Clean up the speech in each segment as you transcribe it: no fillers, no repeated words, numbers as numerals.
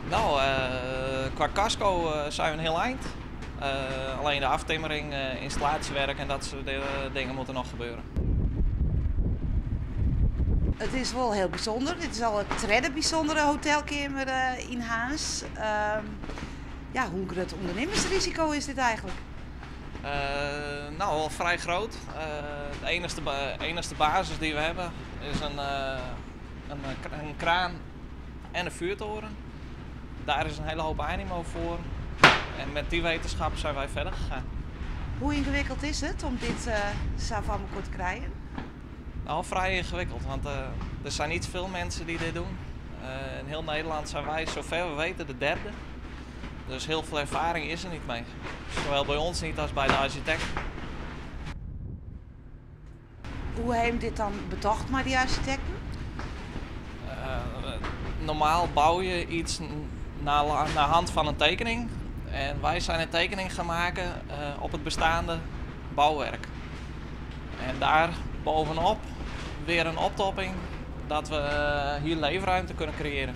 Nou, qua casco zijn we een heel eind. Alleen de aftimmering, installatiewerk en dat soort dingen moeten nog gebeuren. Het is wel heel bijzonder. Dit is al het tweede bijzondere hotelkamer in Haas. Ja, hoe groot ondernemersrisico is dit eigenlijk? Nou, wel vrij groot. De enigste basis die we hebben is een kraan en een vuurtoren. Daar is een hele hoop animo voor. En met die wetenschap zijn wij verder gegaan. Hoe ingewikkeld is het om dit samen van elkaar te krijgen? Nou, vrij ingewikkeld, want er zijn niet veel mensen die dit doen. In heel Nederland zijn wij, zover we weten, de derde. Dus heel veel ervaring is er niet mee. Zowel bij ons niet als bij de architect. Hoe heeft dit dan bedacht met die architecten? Normaal bouw je iets naar hand van een tekening. En wij zijn een tekening gaan maken op het bestaande bouwwerk. En daar bovenop weer een optopping dat we hier leefruimte kunnen creëren.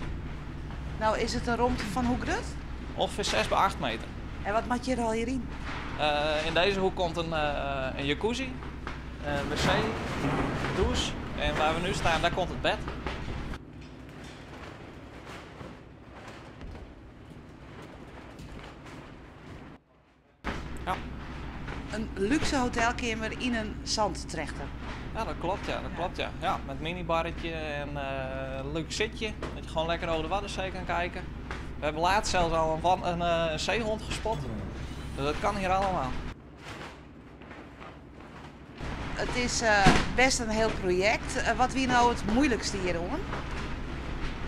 Nou, is het een ruimte van hoe groot? Ongeveer 6 bij 8 meter. En wat maak je er al hierin? In deze hoek komt een jacuzzi, een wc, douche en waar we nu staan, daar komt het bed. Ja. Een luxe hotelkamer in een zandtrechter. Ja, dat klopt, ja. Dat klopt, ja. Ja, met minibarretje en een leuk zitje, dat je gewoon lekker over de Waddenzee kan kijken. We hebben laatst zelfs al een zeehond gespot, dus dat kan hier allemaal. Het is best een heel project. Wat wie nou het moeilijkste hier hoor?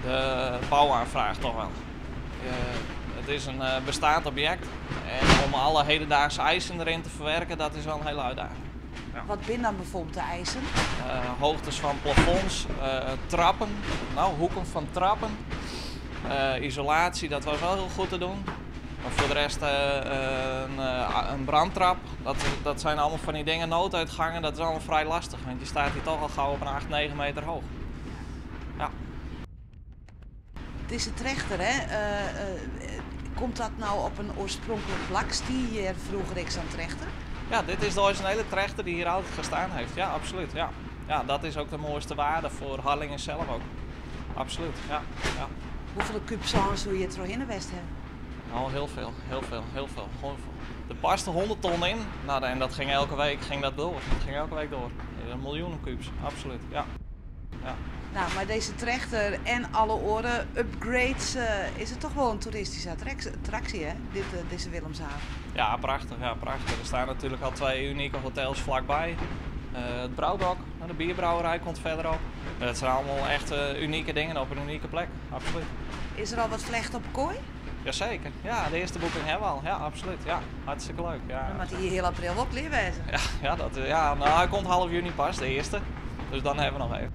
De bouwaanvraag toch wel. Het is een bestaand object en om alle hedendaagse eisen erin te verwerken, dat is wel een hele uitdaging. Ja. Wat zijn dan bijvoorbeeld de eisen? Hoogtes van plafonds, trappen, nou hoeken van trappen, isolatie, dat was wel heel goed te doen. Maar voor de rest een brandtrap, dat zijn allemaal van die dingen, nooduitgangen, dat is allemaal vrij lastig, want je staat hier toch al gauw op een 8, 9 meter hoog. Ja. Het is een trechter, hè? Komt dat nou op een oorspronkelijk plak? Die hier vroeger ik aan trechter? Ja, dit is de originele trechter die hier altijd gestaan heeft. Ja, absoluut. Ja. Ja, dat is ook de mooiste waarde voor Harlingen zelf ook. Absoluut, ja. Ja. Hoeveel kubsaans zou je er nog in de West hebben? Nou, heel veel. Gewoon veel. Er paste 100 ton in. Nou, en dat ging elke week door. Dat ging elke week door. Miljoenen kubus, absoluut. Ja. Ja. Nou, maar deze trechter en alle oren upgrades, is het toch wel een toeristische attractie, hè? Deze Willemshaven. Ja, prachtig. Ja, prachtig. Er staan natuurlijk al 2 unieke hotels vlakbij. Het Brouwdok, de bierbrouwerij komt verderop. Dat zijn allemaal echt unieke dingen op een unieke plek, absoluut. Is er al wat vlecht op kooi? Jazeker, ja, de eerste boeking hebben we al. Ja, absoluut. Ja, hartstikke leuk. Ja. Dan moet hij hier heel april wel kleerwezen. Ja, nou, hij komt half juni pas, de eerste. Dus dan hebben we nog even.